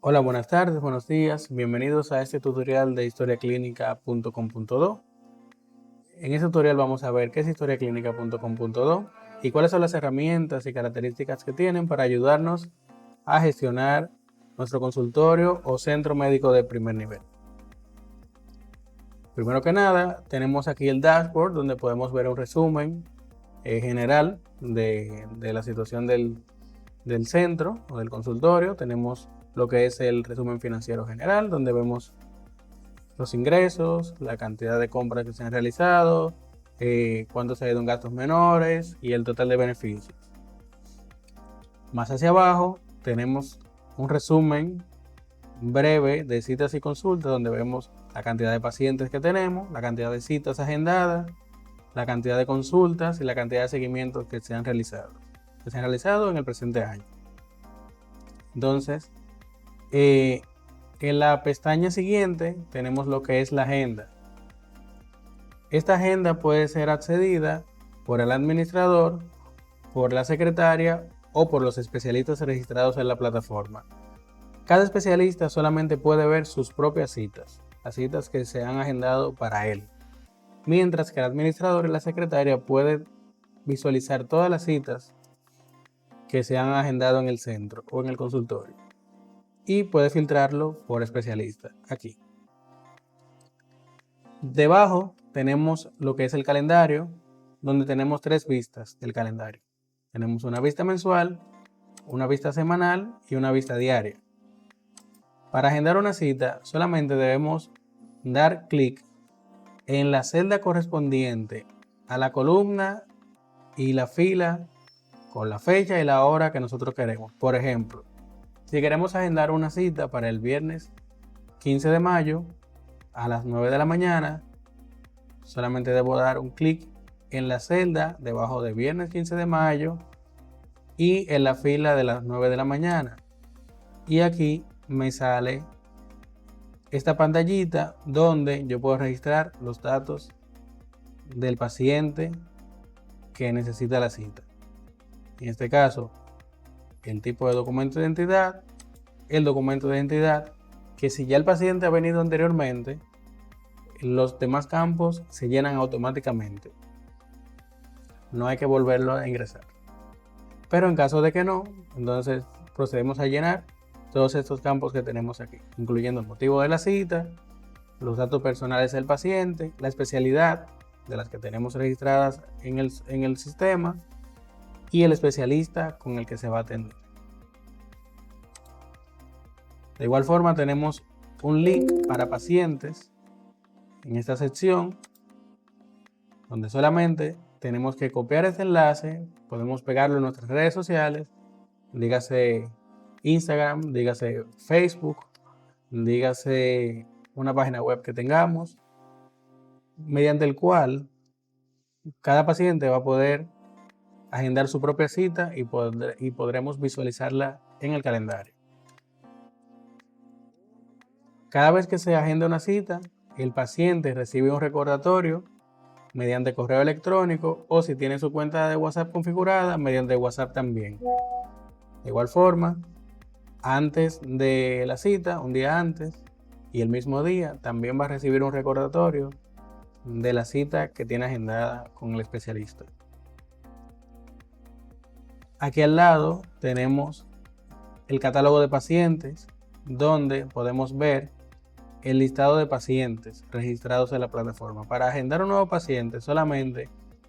Hola, buenas tardes, buenos días. Bienvenidos a este tutorial de historiaclinica.com.do. En este tutorial vamos a ver qué es historiaclinica.com.do y cuáles son las herramientas y características que tienen para ayudarnos a gestionar nuestro consultorio o centro médico de primer nivel. Primero que nada, tenemos aquí el dashboard donde podemos ver un resumen general de la situación del centro o del consultorio. Tenemos lo que es el resumen financiero general, donde vemos los ingresos, la cantidad de compras que se han realizado, cuánto se ha ido en gastos menores y el total de beneficios. Más hacia abajo tenemos un resumen breve de citas y consultas, donde vemos la cantidad de pacientes que tenemos, la cantidad de citas agendadas, la cantidad de consultas y la cantidad de seguimientos que se han realizado en el presente año. Entonces, en la pestaña siguiente tenemos lo que es la agenda. Esta agenda puede ser accedida por el administrador, por la secretaria o por los especialistas registrados en la plataforma. Cada especialista solamente puede ver sus propias citas, las citas que se han agendado para él, mientras que el administrador y la secretaria pueden visualizar todas las citas que se han agendado en el centro o en el consultorio y puede filtrarlo por especialista aquí. Debajo tenemos lo que es el calendario, donde tenemos 3 vistas del calendario. Tenemos una vista mensual, una vista semanal y una vista diaria. Para agendar una cita solamente debemos dar clic en la celda correspondiente a la columna y la fila con la fecha y la hora que nosotros queremos. Por ejemplo, si queremos agendar una cita para el viernes 15 de mayo a las 9 de la mañana, solamente debo dar un clic en la celda debajo de viernes 15 de mayo y en la fila de las 9 de la mañana. Y aquí me sale esta pantallita donde yo puedo registrar los datos del paciente que necesita la cita. En este caso, el tipo de documento de identidad, el documento de identidad, que si ya el paciente ha venido anteriormente, los demás campos se llenan automáticamente. No hay que volverlo a ingresar. Pero en caso de que no, entonces procedemos a llenar todos estos campos que tenemos aquí, incluyendo el motivo de la cita, los datos personales del paciente, la especialidad de las que tenemos registradas en el sistema y el especialista con el que se va a atender. De igual forma tenemos un link para pacientes en esta sección, donde solamente tenemos que copiar este enlace, podemos pegarlo en nuestras redes sociales, dígase Instagram, dígase Facebook, dígase una página web que tengamos, mediante el cual cada paciente va a poder agendar su propia cita y podremos visualizarla en el calendario. Cada vez que se agenda una cita, el paciente recibe un recordatorio mediante correo electrónico o si tiene su cuenta de WhatsApp configurada, mediante WhatsApp también. De igual forma, antes de la cita, un día antes y el mismo día, también va a recibir un recordatorio de la cita que tiene agendada con el especialista. Aquí al lado tenemos el catálogo de pacientes, donde podemos ver el listado de pacientes registrados en la plataforma. Para agendar un nuevo paciente solamente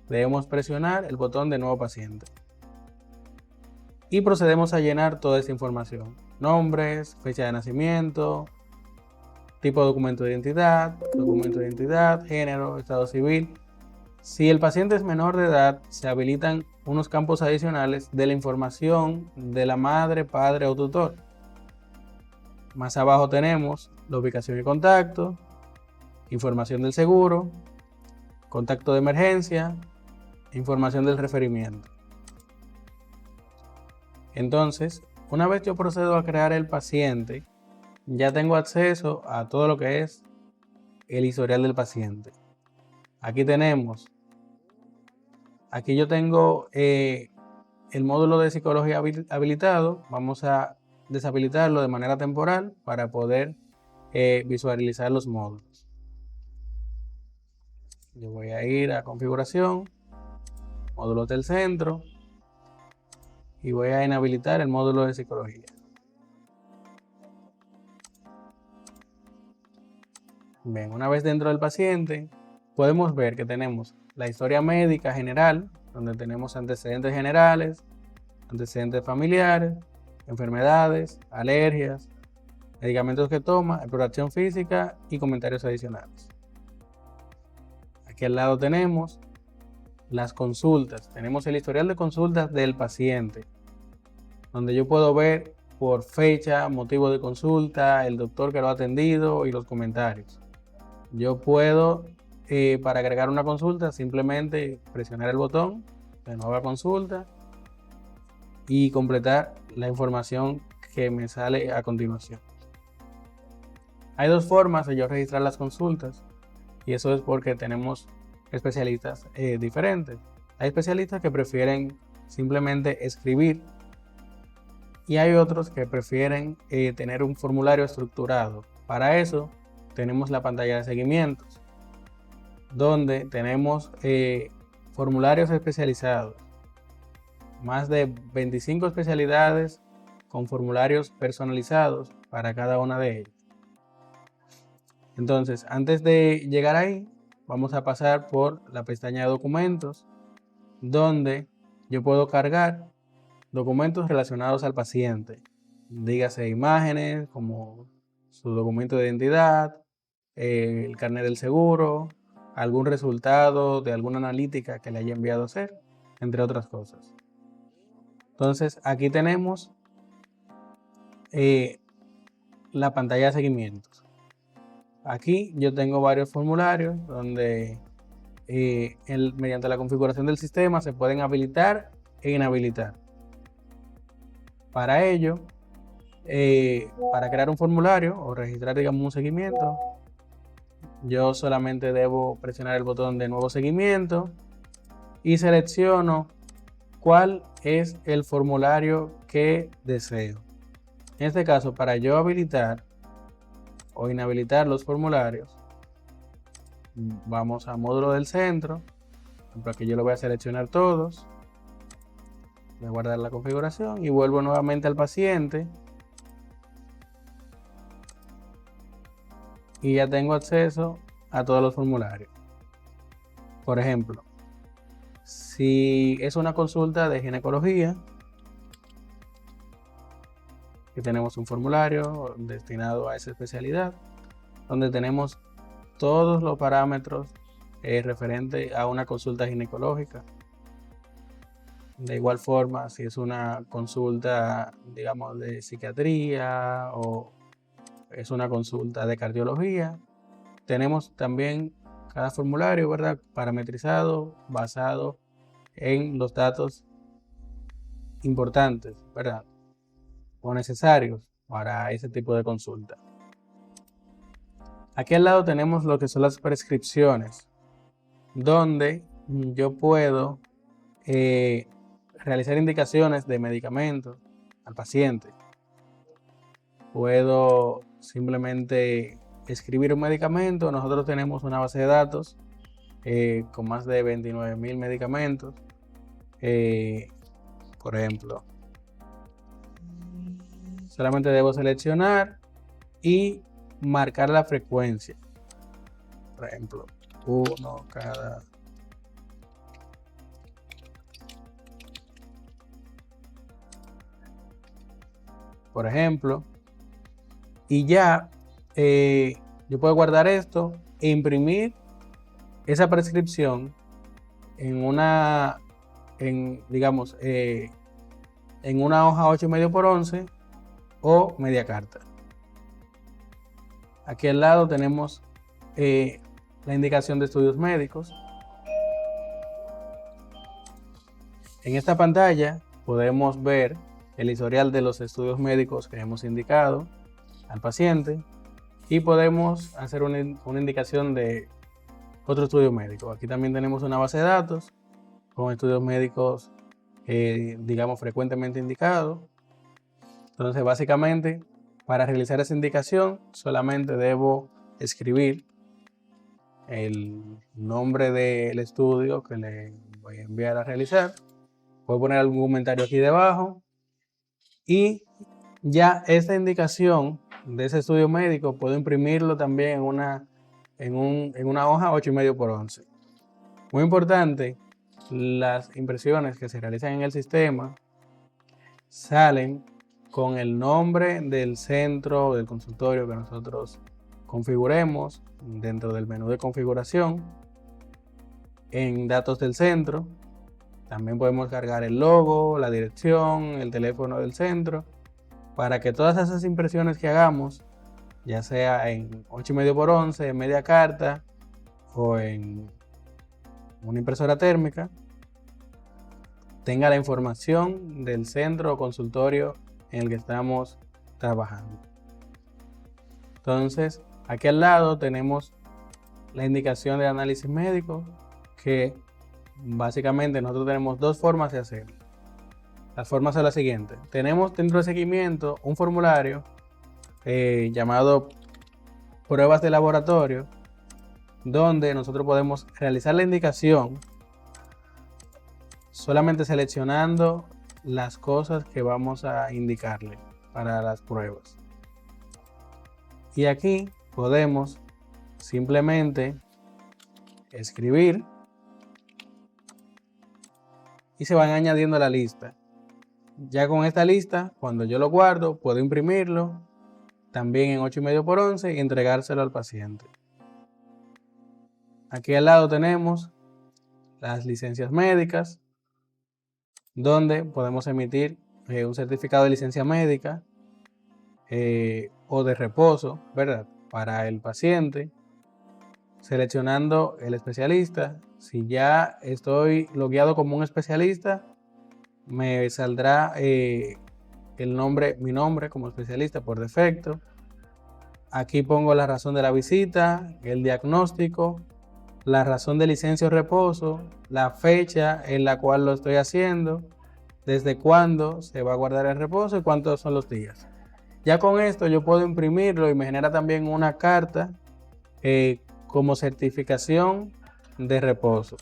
debemos presionar el botón de nuevo paciente y procedemos a llenar toda esta información: nombres, fecha de nacimiento, tipo de documento de identidad, género, estado civil. Si el paciente es menor de edad, se habilitan unos campos adicionales de la información de la madre, padre o tutor. Más abajo tenemos la ubicación y contacto, información del seguro, contacto de emergencia, información del referimiento. Entonces, una vez yo procedo a crear el paciente, ya tengo acceso a todo lo que es el historial del paciente. Aquí yo tengo el módulo de psicología habilitado. Vamos a deshabilitarlo de manera temporal para poder visualizar los módulos. Yo voy a ir a configuración, módulos del centro, y voy a inhabilitar el módulo de psicología. Bien, una vez dentro del paciente, podemos ver que tenemos la historia médica general, donde tenemos antecedentes generales, antecedentes familiares, enfermedades, alergias, medicamentos que toma, exploración física y comentarios adicionales. Aquí al lado tenemos las consultas. Tenemos el historial de consultas del paciente, donde yo puedo ver por fecha, motivo de consulta, el doctor que lo ha atendido y los comentarios. Yo puedo, para agregar una consulta, simplemente presionar el botón de nueva consulta y completar la información que me sale a continuación. Hay dos formas de yo registrar las consultas, y eso es porque tenemos especialistas diferentes. Hay especialistas que prefieren simplemente escribir, y hay otros que prefieren tener un formulario estructurado. Para eso tenemos la pantalla de seguimientos, donde tenemos formularios especializados, más de 25 especialidades con formularios personalizados para cada una de ellas. Entonces, antes de llegar ahí, vamos a pasar por la pestaña de documentos, donde yo puedo cargar documentos relacionados al paciente, dígase imágenes como su documento de identidad, el carnet del seguro, algún resultado de alguna analítica que le haya enviado a hacer, entre otras cosas. Entonces aquí tenemos la pantalla de seguimientos. Aquí yo tengo varios formularios donde mediante la configuración del sistema se pueden habilitar e inhabilitar. Para ello, para crear un formulario o registrar, digamos, un seguimiento, yo solamente debo presionar el botón de nuevo seguimiento y selecciono cuál es el formulario que deseo. En este caso, para yo habilitar o inhabilitar los formularios, vamos a módulo del centro. Por aquí yo lo voy a seleccionar todos. Voy a guardar la configuración y vuelvo nuevamente al paciente. Y ya tengo acceso a todos los formularios. Por ejemplo, si es una consulta de ginecología, aquí tenemos un formulario destinado a esa especialidad, donde tenemos todos los parámetros referentes a una consulta ginecológica. De igual forma, si es una consulta, digamos, de psiquiatría o es una consulta de cardiología, tenemos también cada formulario, ¿verdad?, parametrizado, basado en los datos importantes, ¿verdad?, o necesarios para ese tipo de consulta. Aquí al lado tenemos lo que son las prescripciones, donde yo puedo realizar indicaciones de medicamentos al paciente. Puedo simplemente escribir un medicamento. Nosotros tenemos una base de datos con más de 29.000 medicamentos. Por ejemplo, solamente debo seleccionar y marcar la frecuencia. Por ejemplo, uno cada. Por ejemplo, y ya yo puedo guardar esto e imprimir esa prescripción en una, digamos, en una hoja 8,5 por 11 o media carta. Aquí al lado tenemos la indicación de estudios médicos. En esta pantalla podemos ver el historial de los estudios médicos que hemos indicado al paciente y podemos hacer una indicación de otro estudio médico. Aquí también tenemos una base de datos con estudios médicos, digamos, frecuentemente indicados, Entonces, básicamente, para realizar esa indicación, solamente debo escribir el nombre del estudio que le voy a enviar a realizar. Voy a poner algún comentario aquí debajo y ya esta indicación de ese estudio médico puedo imprimirlo también en una hoja 8,5 por 11. Muy importante, las impresiones que se realizan en el sistema salen con el nombre del centro o del consultorio que nosotros configuremos dentro del menú de configuración. En datos del centro también podemos cargar el logo, la dirección, el teléfono del centro, para que todas esas impresiones que hagamos, ya sea en 8,5 por 11, en media carta o en una impresora térmica, tenga la información del centro o consultorio en el que estamos trabajando. Entonces, aquí al lado tenemos la indicación de análisis médico, que básicamente nosotros tenemos dos formas de hacerlo. Las formas son las siguientes. Tenemos dentro de seguimiento un formulario llamado pruebas de laboratorio, donde nosotros podemos realizar la indicación solamente seleccionando las cosas que vamos a indicarle para las pruebas. Y aquí podemos simplemente escribir y se van añadiendo a la lista. Ya con esta lista, cuando yo lo guardo, puedo imprimirlo también en 8,5 por 11 y entregárselo al paciente. Aquí al lado tenemos las licencias médicas, donde podemos emitir un certificado de licencia médica o de reposo, ¿verdad?, para el paciente, seleccionando el especialista. Si ya estoy logueado como un especialista, me saldrá mi nombre como especialista por defecto. Aquí pongo la razón de la visita, el diagnóstico, la razón de licencia o reposo, la fecha en la cual lo estoy haciendo, desde cuándo se va a guardar el reposo y cuántos son los días. Ya con esto yo puedo imprimirlo y me genera también una carta como certificación de reposo.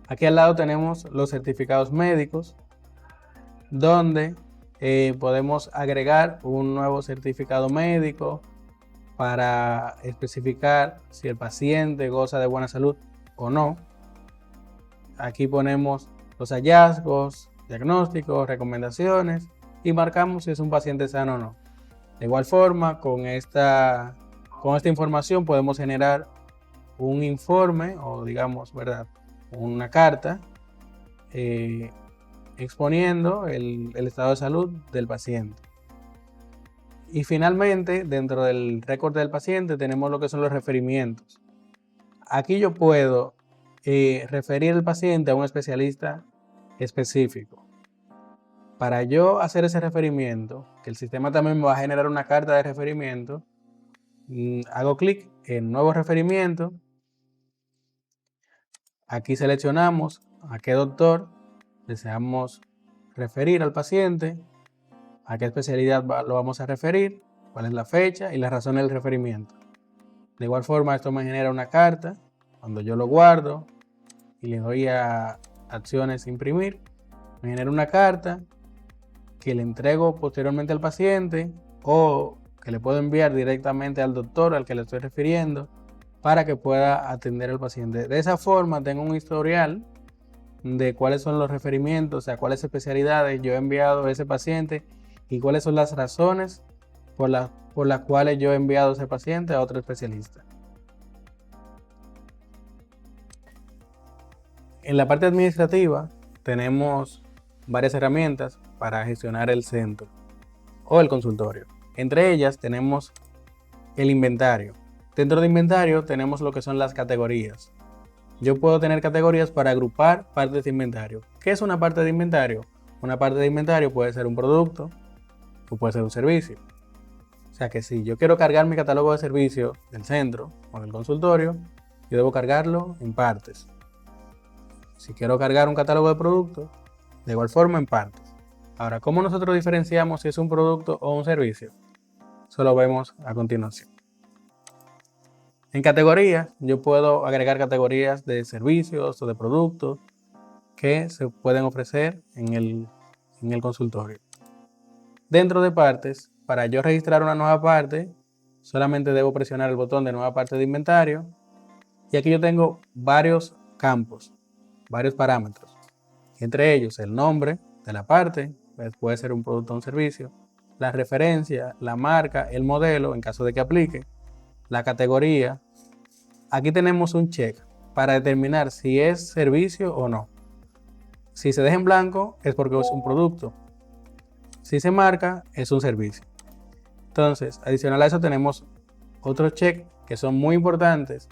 Aquí al lado tenemos los certificados médicos, donde podemos agregar un nuevo certificado médico para especificar si el paciente goza de buena salud o no. Aquí ponemos los hallazgos, diagnósticos, recomendaciones y marcamos si es un paciente sano o no. De igual forma, con esta información podemos generar un informe o digamos, ¿verdad?, una carta exponiendo el estado de salud del paciente. Y finalmente, dentro del récord del paciente tenemos lo que son los referimientos. Aquí yo puedo referir al paciente a un especialista específico. Para yo hacer ese referimiento, que el sistema también me va a generar una carta de referimiento, hago clic en nuevo referimiento. Aquí seleccionamos a qué doctor deseamos referir al paciente, a qué especialidad lo vamos a referir, cuál es la fecha y la razón del referimiento. De igual forma, esto me genera una carta. Cuando yo lo guardo y le doy a acciones imprimir, me genera una carta que le entrego posteriormente al paciente o que le puedo enviar directamente al doctor al que le estoy refiriendo para que pueda atender al paciente. De esa forma tengo un historial de cuáles son los referimientos, o sea, cuáles especialidades yo he enviado a ese paciente y cuáles son las razones por las cuales yo he enviado a ese paciente a otro especialista. En la parte administrativa tenemos varias herramientas para gestionar el centro o el consultorio. Entre ellas tenemos el inventario. Dentro de inventario tenemos lo que son las categorías. Yo puedo tener categorías para agrupar partes de inventario. ¿Qué es una parte de inventario? Una parte de inventario puede ser un producto o puede ser un servicio. O sea que si yo quiero cargar mi catálogo de servicios del centro o del consultorio, yo debo cargarlo en partes. Si quiero cargar un catálogo de productos, de igual forma en partes. Ahora, ¿cómo nosotros diferenciamos si es un producto o un servicio? Eso lo vemos a continuación. En categorías, yo puedo agregar categorías de servicios o de productos que se pueden ofrecer en el consultorio. Dentro de partes, para yo registrar una nueva parte, solamente debo presionar el botón de nueva parte de inventario. Y aquí yo tengo varios campos, varios parámetros. Entre ellos el nombre de la parte, pues puede ser un producto o un servicio, la referencia, la marca, el modelo en caso de que aplique, la categoría. Aquí tenemos un check para determinar si es servicio o no. Si se deja en blanco es porque es un producto. Si se marca es un servicio. Entonces, adicional a eso tenemos otros check que son muy importantes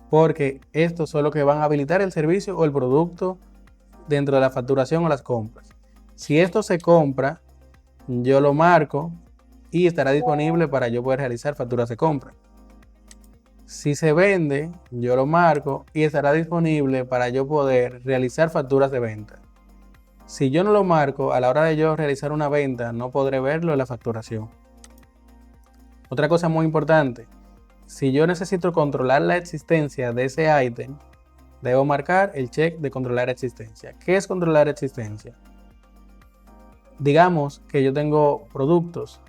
porque estos son los que van a habilitar el servicio o el producto dentro de la facturación o las compras. Si esto se compra, yo lo marco y estará disponible para yo poder realizar facturas de compra. Si se vende, yo lo marco y estará disponible para yo poder realizar facturas de venta. Si yo no lo marco, a la hora de yo realizar una venta, no podré verlo en la facturación. Otra cosa muy importante, si yo necesito controlar la existencia de ese ítem, debo marcar el check de controlar existencia. ¿Qué es controlar existencia? Digamos que yo tengo productos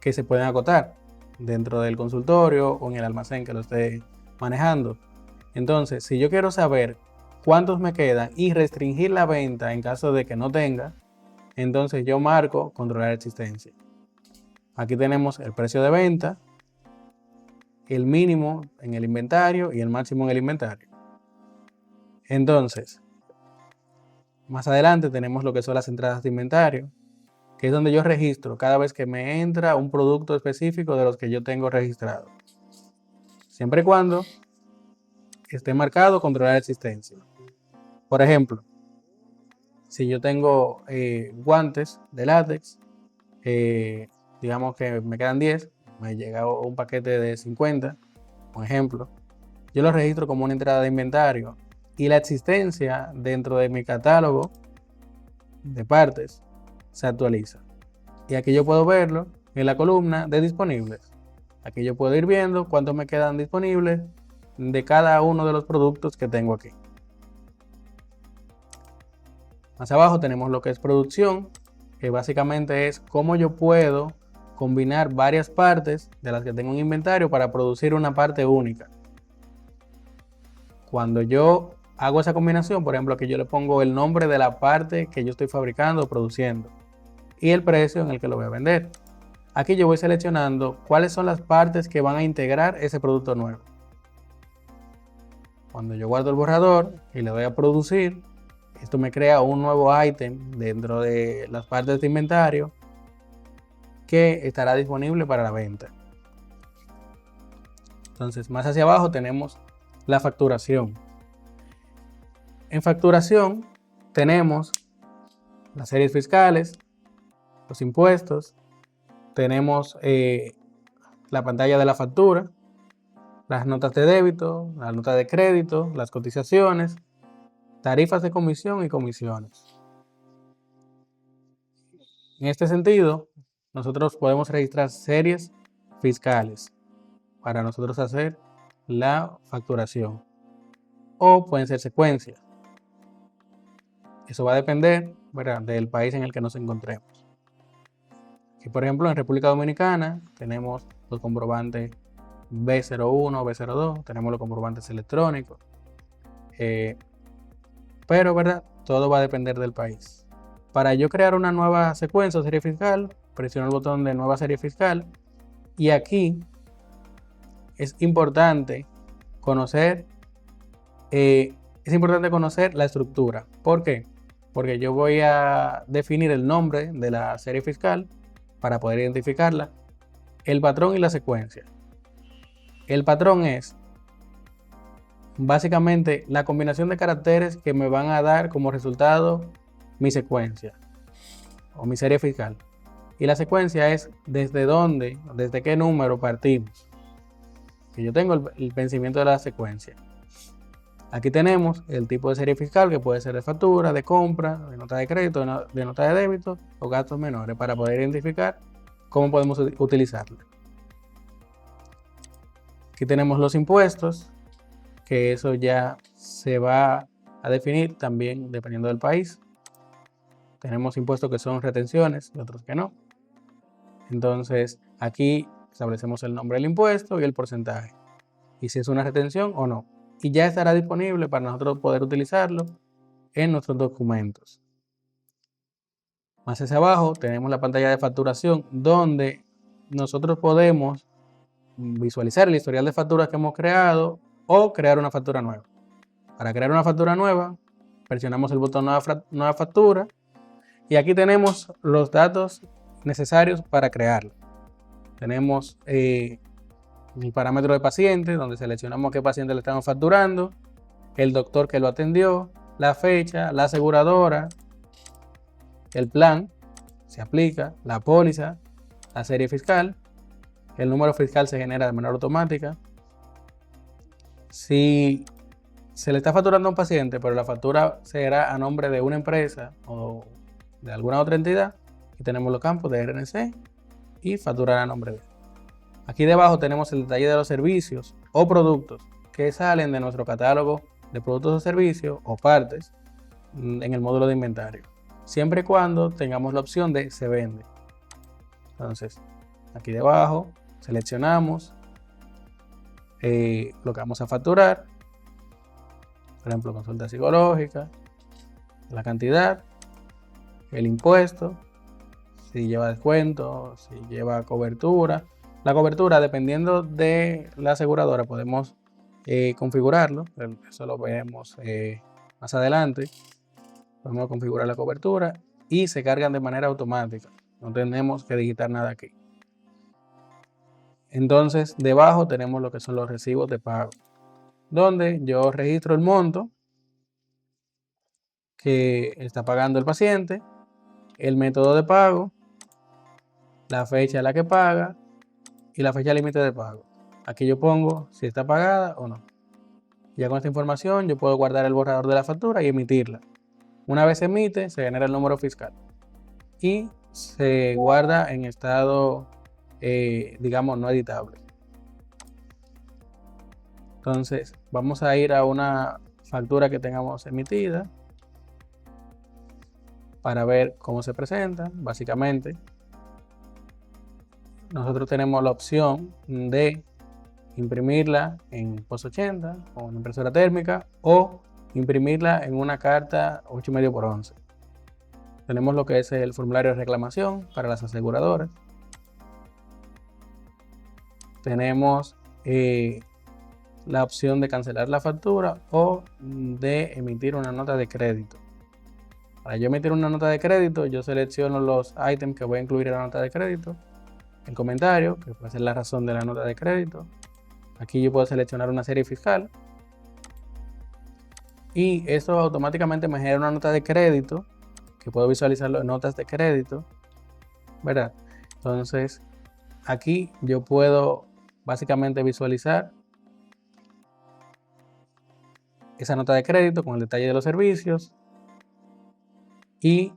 que se pueden acotar dentro del consultorio o en el almacén que lo esté manejando. Entonces, si yo quiero saber cuántos me quedan y restringir la venta en caso de que no tenga, entonces yo marco controlar existencia. Aquí tenemos el precio de venta, el mínimo en el inventario y el máximo en el inventario. Entonces, más adelante tenemos lo que son las entradas de inventario, que es donde yo registro cada vez que me entra un producto específico de los que yo tengo registrado. Siempre y cuando esté marcado controlar existencia. Por ejemplo, si yo tengo guantes de látex, digamos que me quedan 10, me llega un paquete de 50, por ejemplo, yo lo registro como una entrada de inventario y la existencia dentro de mi catálogo de partes se actualiza. Y aquí yo puedo verlo en la columna de disponibles. Aquí yo puedo ir viendo cuántos me quedan disponibles de cada uno de los productos que tengo aquí. Más abajo tenemos lo que es producción, que básicamente es cómo yo puedo combinar varias partes de las que tengo en inventario para producir una parte única. Cuando yo hago esa combinación, por ejemplo, aquí yo le pongo el nombre de la parte que yo estoy fabricando o produciendo y el precio en el que lo voy a vender. Aquí yo voy seleccionando cuáles son las partes que van a integrar ese producto nuevo. Cuando yo guardo el borrador y le doy a producir, esto me crea un nuevo ítem dentro de las partes de inventario que estará disponible para la venta. Entonces, más hacia abajo tenemos la facturación. En facturación tenemos las series fiscales, los impuestos, tenemos la pantalla de la factura, las notas de débito, las notas de crédito, las cotizaciones, tarifas de comisión y comisiones. En este sentido, nosotros podemos registrar series fiscales para nosotros hacer la facturación o pueden ser secuencias. Eso va a depender, ¿verdad?, del país en el que nos encontremos. Aquí, por ejemplo, en República Dominicana tenemos los comprobantes B01, B02, tenemos los comprobantes electrónicos, pero, ¿verdad?, todo va a depender del país. Para yo crear una nueva secuencia o serie fiscal, presiono el botón de nueva serie fiscal y aquí es importante conocer la estructura. ¿Por qué? Porque yo voy a definir el nombre de la serie fiscal para poder identificarla, el patrón y la secuencia. El patrón es básicamente la combinación de caracteres que me van a dar como resultado mi secuencia o mi serie fiscal. Y la secuencia es desde qué número partimos. Que yo tengo el vencimiento de la secuencia. Aquí tenemos el tipo de serie fiscal, que puede ser de factura, de compra, de nota de crédito, de nota de débito o gastos menores, para poder identificar cómo podemos utilizarlo. Aquí tenemos los impuestos, que eso ya se va a definir también dependiendo del país. Tenemos impuestos que son retenciones y otros que no. Entonces aquí establecemos el nombre del impuesto y el porcentaje, y si es una retención o no. Y ya estará disponible para nosotros poder utilizarlo en nuestros documentos. Más hacia abajo tenemos la pantalla de facturación, donde nosotros podemos visualizar el historial de facturas que hemos creado o crear una factura nueva. Para crear una factura nueva, presionamos el botón nueva factura, y aquí tenemos los datos necesarios para crearla. Tenemos el parámetro de paciente, donde seleccionamos qué paciente le estamos facturando, el doctor que lo atendió, la fecha, la aseguradora, el plan, se aplica, la póliza, la serie fiscal. El número fiscal se genera de manera automática. Si se le está facturando a un paciente, pero la factura será a nombre de una empresa o de alguna otra entidad, aquí tenemos los campos de RNC y facturar a nombre de. Aquí debajo tenemos el detalle de los servicios o productos que salen de nuestro catálogo de productos o servicios o partes en el módulo de inventario, siempre y cuando tengamos la opción de se vende. Entonces, aquí debajo seleccionamos lo que vamos a facturar, por ejemplo, consulta psicológica, la cantidad, el impuesto, si lleva descuento, si lleva cobertura. La cobertura, dependiendo de la aseguradora, podemos configurarlo, eso lo veremos más adelante. Podemos configurar la cobertura y se cargan de manera automática, no tenemos que digitar nada aquí. Entonces, debajo tenemos lo que son los recibos de pago, donde yo registro el monto que está pagando el paciente, el método de pago, la fecha en la que paga y la fecha límite de pago. Aquí yo pongo si está pagada o no. Ya con esta información yo puedo guardar el borrador de la factura y emitirla. Una vez se emite, se genera el número fiscal y se guarda en estado, digamos, no editable. Entonces, vamos a ir a una factura que tengamos emitida para ver cómo se presenta. Básicamente, nosotros tenemos la opción de imprimirla en POS 80 o una impresora térmica o imprimirla en una carta 8,5x11. Tenemos lo que es el formulario de reclamación para las aseguradoras. Tenemos la opción de cancelar la factura o de emitir una nota de crédito. Para yo emitir una nota de crédito, yo selecciono los ítems que voy a incluir en la nota de crédito, el comentario, que puede ser la razón de la nota de crédito. Aquí yo puedo seleccionar una serie fiscal y eso automáticamente me genera una nota de crédito que puedo visualizarlo en notas de crédito, ¿verdad? Entonces, aquí yo puedo básicamente visualizar esa nota de crédito con el detalle de los servicios. Y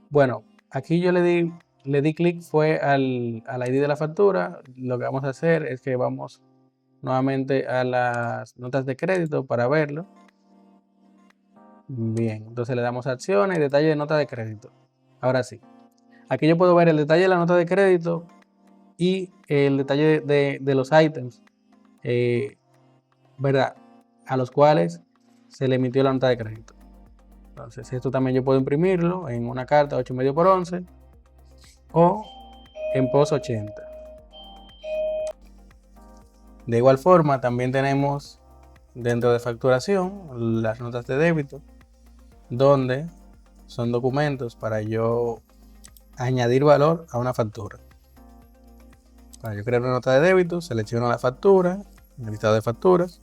bueno, aquí yo le di clic fue al ID de la factura. Lo que vamos a hacer es que vamos nuevamente a las notas de crédito para verlo. Bien, entonces le damos a acciones y detalle de nota de crédito. Ahora sí, aquí yo puedo ver el detalle de la nota de crédito y el detalle de los ítems, ¿verdad? A los cuales se le emitió la nota de crédito. Entonces esto también yo puedo imprimirlo en una carta 8,5x11 o en POS 80. De igual forma también tenemos dentro de facturación las notas de débito, donde son documentos para yo añadir valor a una factura. Para yo crear una nota de débito, selecciono la factura, el listado de facturas,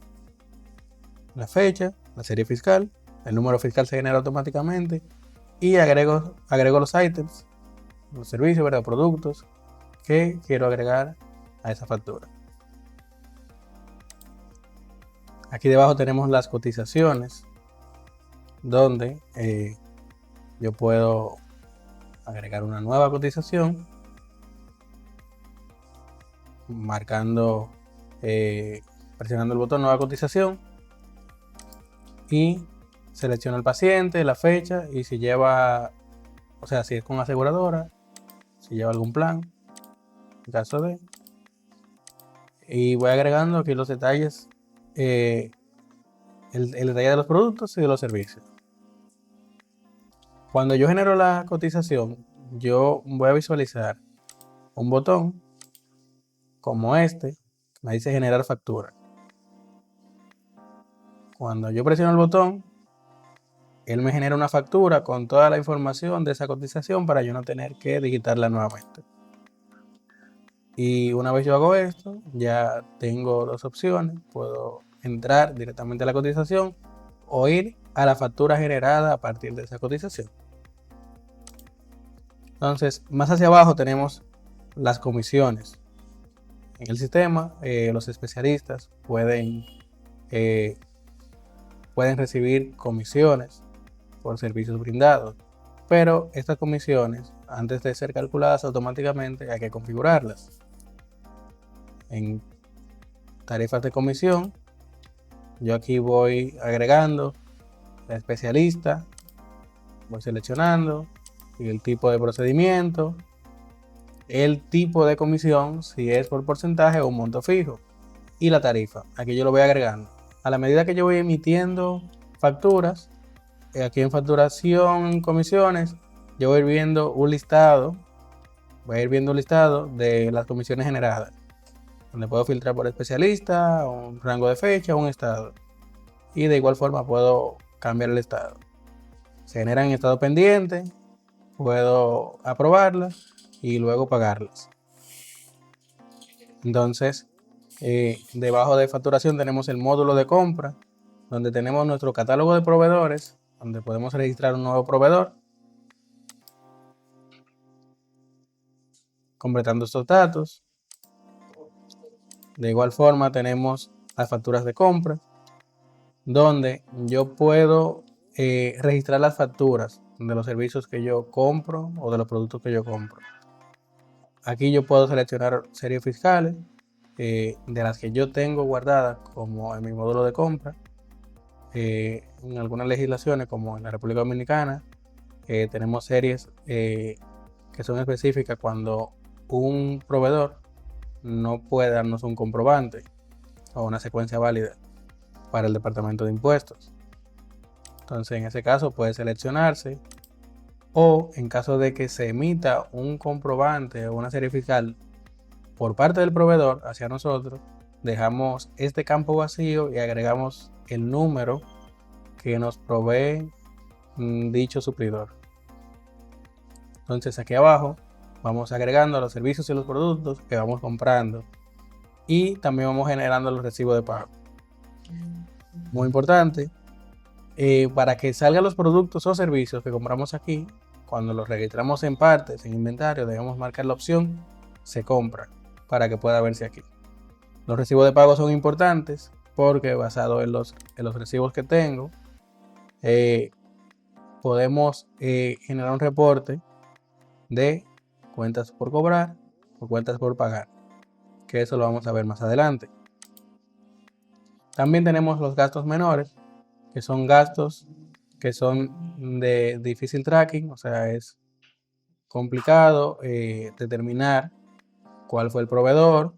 la fecha, la serie fiscal, el número fiscal se genera automáticamente y agrego los ítems, los servicios, ¿verdad? Productos que quiero agregar a esa factura. Aquí debajo tenemos las cotizaciones, donde yo puedo agregar una nueva cotización, marcando, presionando el botón nueva cotización, y selecciono el paciente, la fecha y si lleva, o sea, si es con aseguradora, si lleva algún plan, en caso de, y voy agregando aquí los detalles, el detalle de los productos y de los servicios. Cuando yo genero la cotización, yo voy a visualizar un botón como este, que me dice generar factura. Cuando yo presiono el botón, él me genera una factura con toda la información de esa cotización para yo no tener que digitarla nuevamente. Y una vez yo hago esto, ya tengo dos opciones. Puedo entrar directamente a la cotización o ir a la factura generada a partir de esa cotización. Entonces, más hacia abajo tenemos las comisiones. En el sistema, los especialistas pueden recibir comisiones por servicios brindados, pero estas comisiones, antes de ser calculadas automáticamente, hay que configurarlas. En tarifas de comisión, yo aquí voy agregando la especialista, voy seleccionando y el tipo de procedimiento, el tipo de comisión, si es por porcentaje o un monto fijo, y la tarifa. Aquí yo lo voy agregando. A la medida que yo voy emitiendo facturas, aquí en facturación, comisiones, yo voy a ir viendo un listado, de las comisiones generadas, donde puedo filtrar por especialista, un rango de fecha, un estado. Y de igual forma puedo cambiar el estado. Se generan en estado pendiente, puedo aprobarlas y luego pagarlas. Entonces, debajo de facturación tenemos el módulo de compra, donde tenemos nuestro catálogo de proveedores, donde podemos registrar un nuevo proveedor, completando estos datos. De igual forma tenemos las facturas de compra, donde yo puedo registrar las facturas de los servicios que yo compro o de los productos que yo compro. Aquí yo puedo seleccionar series fiscales de las que yo tengo guardadas como en mi módulo de compra. En algunas legislaciones, como en la República Dominicana, tenemos series que son específicas cuando un proveedor no puede darnos un comprobante o una secuencia válida para el departamento de impuestos. Entonces, en ese caso puede seleccionarse, o en caso de que se emita un comprobante o una serie fiscal por parte del proveedor hacia nosotros, dejamos este campo vacío y agregamos el número que nos provee dicho suplidor. Entonces, aquí abajo vamos agregando los servicios y los productos que vamos comprando y también vamos generando los recibos de pago. Muy importante, para que salgan los productos o servicios que compramos aquí, cuando los registramos en partes, en inventario, debemos marcar la opción se compra para que pueda verse aquí. Los recibos de pago son importantes porque basado en los recibos que tengo, podemos generar un reporte de cuentas por cobrar o cuentas por pagar, que eso lo vamos a ver más adelante. También tenemos los gastos menores, que son gastos que son de difícil tracking, o sea, es complicado determinar cuál fue el proveedor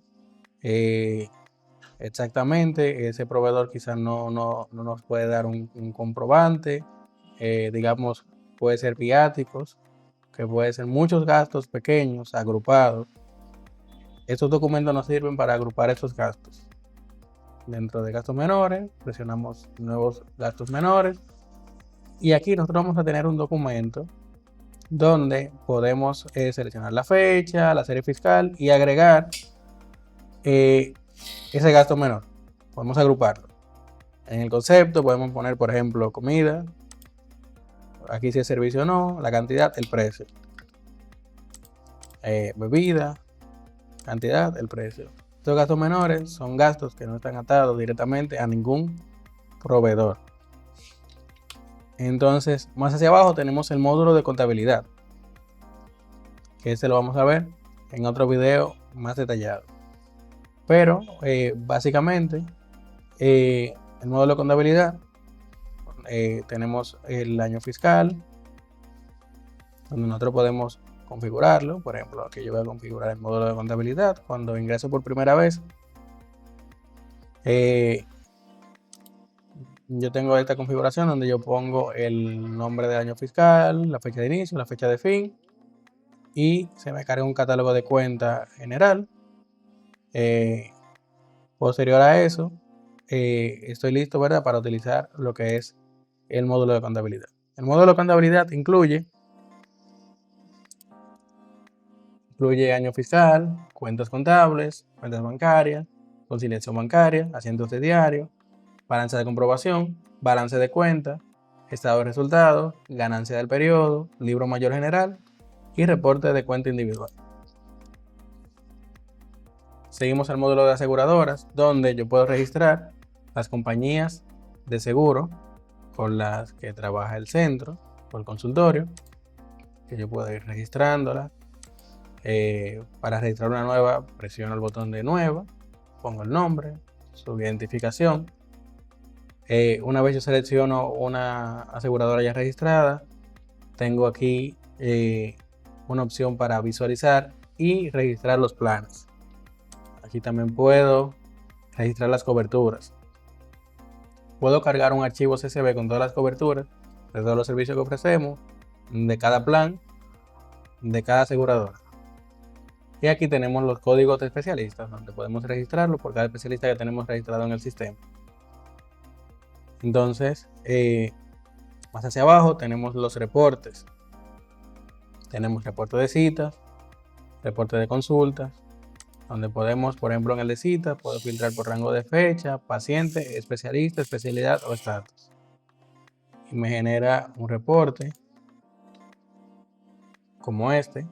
exactamente. Ese proveedor quizás no nos puede dar un comprobante, digamos, puede ser viáticos, que puede ser muchos gastos pequeños agrupados. Estos documentos nos sirven para agrupar estos gastos. Dentro de gastos menores, presionamos nuevos gastos menores y aquí nosotros vamos a tener un documento donde podemos seleccionar la fecha, la serie fiscal y agregar ese gasto menor. Podemos agruparlo. En el concepto podemos poner, por ejemplo, comida, aquí si es servicio o no, la cantidad, el precio. Bebida, cantidad, el precio. Estos gastos menores son gastos que no están atados directamente a ningún proveedor. Entonces, más hacia abajo tenemos el módulo de contabilidad, que este lo vamos a ver en otro video más detallado. Pero básicamente el módulo de contabilidad tenemos el año fiscal, donde nosotros podemos configurarlo. Por ejemplo, aquí yo voy a configurar el módulo de contabilidad. Cuando ingreso por primera vez, yo tengo esta configuración donde yo pongo el nombre del año fiscal, la fecha de inicio, la fecha de fin, y se me carga un catálogo de cuenta general. Posterior a eso, estoy listo, ¿verdad?, para utilizar lo que es el módulo de contabilidad. El módulo de contabilidad incluye año fiscal, cuentas contables, cuentas bancarias, conciliación bancaria, asientos de diario, balance de comprobación, balance de cuenta, estado de resultados, ganancia del periodo, libro mayor general y reporte de cuenta individual. Seguimos al módulo de aseguradoras, donde yo puedo registrar las compañías de seguro con las que trabaja el centro o el consultorio, que yo puedo ir registrándolas. Para registrar una nueva, presiono el botón de nueva, pongo el nombre, su identificación. Una vez yo selecciono una aseguradora ya registrada, tengo aquí una opción para visualizar y registrar los planes. Aquí también puedo registrar las coberturas. Puedo cargar un archivo CSV con todas las coberturas de todos los servicios que ofrecemos, de cada plan, de cada aseguradora. Y aquí tenemos los códigos de especialistas, donde podemos registrarlo por cada especialista que tenemos registrado en el sistema. Entonces, más hacia abajo tenemos los reportes. Tenemos reporte de citas, reporte de consultas, donde podemos, por ejemplo, en el de citas, puedo filtrar por rango de fecha, paciente, especialista, especialidad o estatus. Y me genera un reporte como este.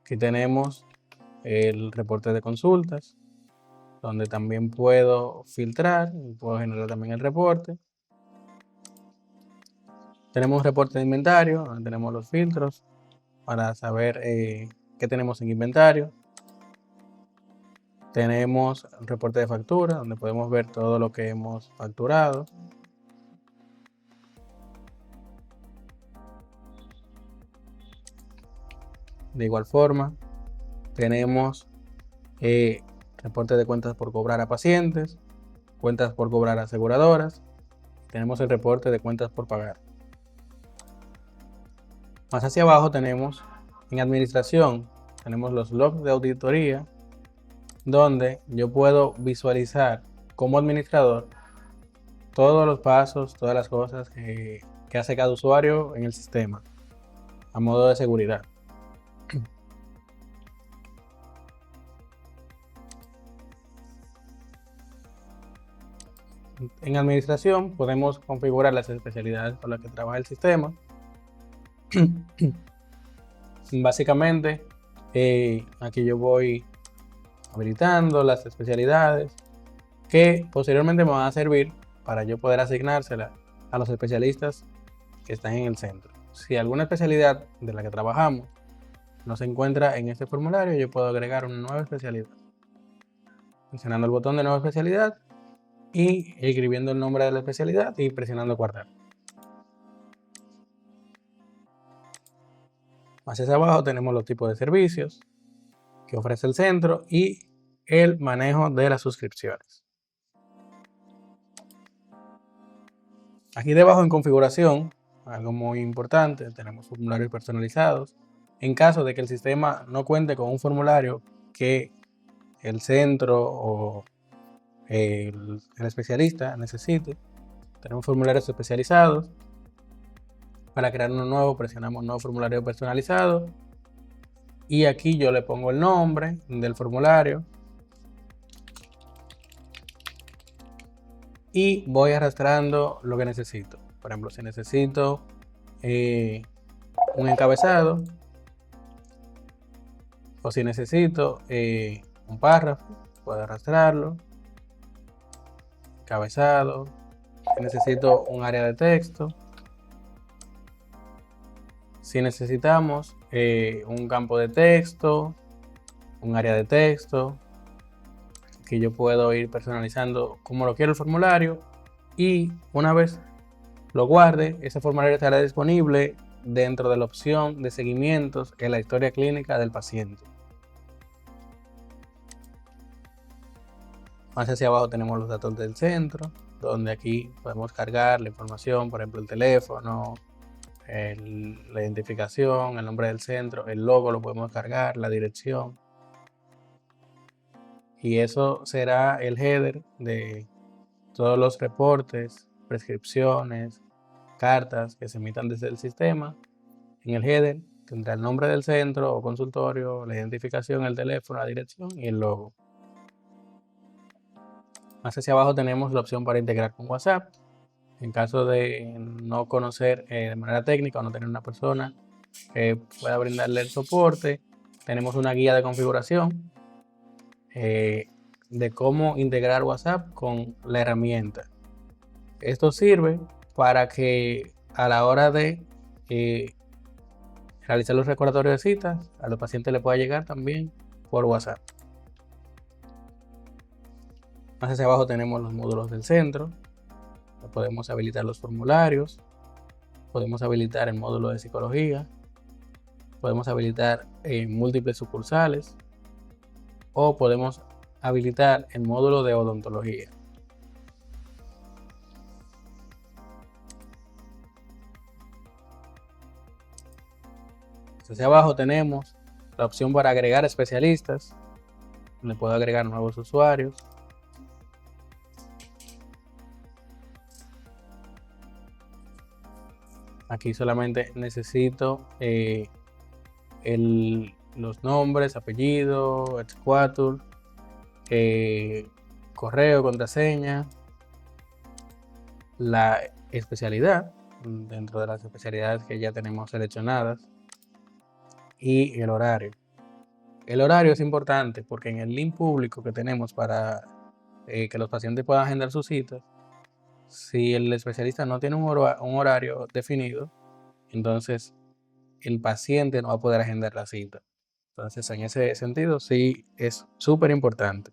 Aquí tenemos el reporte de consultas, donde también puedo filtrar y puedo generar también el reporte. Tenemos un reporte de inventario, donde tenemos los filtros para saber qué tenemos en inventario. Tenemos un reporte de factura, donde podemos ver todo lo que hemos facturado. De igual forma, tenemos reporte de cuentas por cobrar a pacientes, cuentas por cobrar a aseguradoras. Tenemos el reporte de cuentas por pagar. Más hacia abajo tenemos en administración, tenemos los logs de auditoría, donde yo puedo visualizar como administrador todos los pasos, todas las cosas que hace cada usuario en el sistema a modo de seguridad. En administración podemos configurar las especialidades con las que trabaja el sistema. Básicamente, aquí yo voy habilitando las especialidades que posteriormente me van a servir para yo poder asignárselas a los especialistas que están en el centro. Si alguna especialidad de la que trabajamos no se encuentra en este formulario, yo puedo agregar una nueva especialidad. Presionando el botón de nueva especialidad y escribiendo el nombre de la especialidad y presionando guardar. Más hacia abajo tenemos los tipos de servicios que ofrece el centro y el manejo de las suscripciones. Aquí debajo en configuración, algo muy importante, tenemos formularios personalizados. En caso de que el sistema no cuente con un formulario que el centro o el especialista necesite, tenemos formularios especializados. Para crear uno nuevo, presionamos nuevo formulario personalizado y aquí yo le pongo el nombre del formulario y voy arrastrando lo que necesito. Por ejemplo, si necesito un encabezado o si necesito un párrafo, puedo arrastrarlo, encabezado. Si necesito un área de texto, si necesitamos un campo de texto, un área de texto, que yo puedo ir personalizando como lo quiero el formulario, y una vez lo guarde, ese formulario estará disponible dentro de la opción de seguimientos en la historia clínica del paciente. Más hacia abajo tenemos los datos del centro, donde aquí podemos cargar la información, por ejemplo el teléfono, la identificación, el nombre del centro, el logo lo podemos cargar, la dirección. Y eso será el header de todos los reportes, prescripciones, cartas que se emitan desde el sistema. En el header tendrá el nombre del centro o consultorio, la identificación, el teléfono, la dirección y el logo. Más hacia abajo tenemos la opción para integrar con WhatsApp. En caso de no conocer de manera técnica o no tener una persona que pueda brindarle el soporte, tenemos una guía de configuración de cómo integrar WhatsApp con la herramienta. Esto sirve para que a la hora de realizar los recordatorios de citas, a los pacientes le pueda llegar también por WhatsApp. Más hacia abajo tenemos los módulos del centro. Podemos habilitar los formularios, podemos habilitar el módulo de psicología, podemos habilitar múltiples sucursales o podemos habilitar el módulo de odontología. Hacia abajo tenemos la opción para agregar especialistas, donde puedo agregar nuevos usuarios. Aquí solamente necesito los nombres, apellido, exquatur, correo, contraseña, la especialidad dentro de las especialidades que ya tenemos seleccionadas y el horario. El horario es importante porque en el link público que tenemos para que los pacientes puedan agendar sus citas, si el especialista no tiene un horario definido, entonces el paciente no va a poder agendar la cita. Entonces, en ese sentido, sí es súper importante.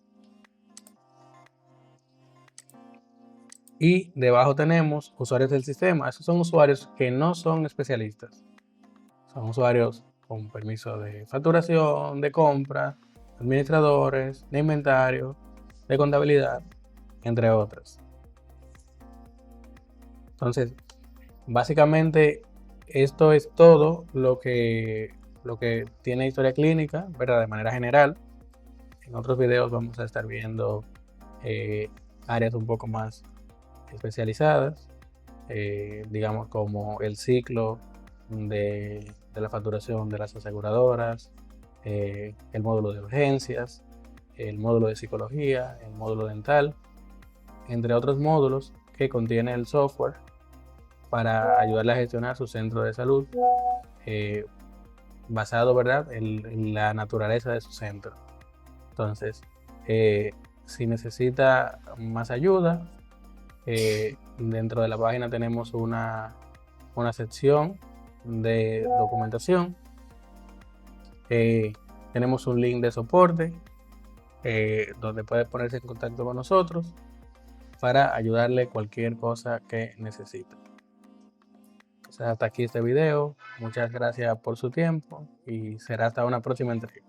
Y debajo tenemos usuarios del sistema. Esos son usuarios que no son especialistas. Son usuarios con permiso de facturación, de compra, administradores, de inventario, de contabilidad, entre otras. Entonces, básicamente esto es todo lo que tiene historia clínica, ¿verdad? De manera general. En otros videos vamos a estar viendo áreas un poco más especializadas, digamos como el ciclo de la facturación de las aseguradoras, el módulo de urgencias, el módulo de psicología, el módulo dental, entre otros módulos que contiene el software para ayudarle a gestionar su centro de salud, basado, ¿verdad?, en la naturaleza de su centro. Entonces, si necesita más ayuda, dentro de la página tenemos una sección de documentación. Tenemos un link de soporte donde puede ponerse en contacto con nosotros para ayudarle cualquier cosa que necesite. Entonces, hasta aquí este video. Muchas gracias por su tiempo y será hasta una próxima entrega.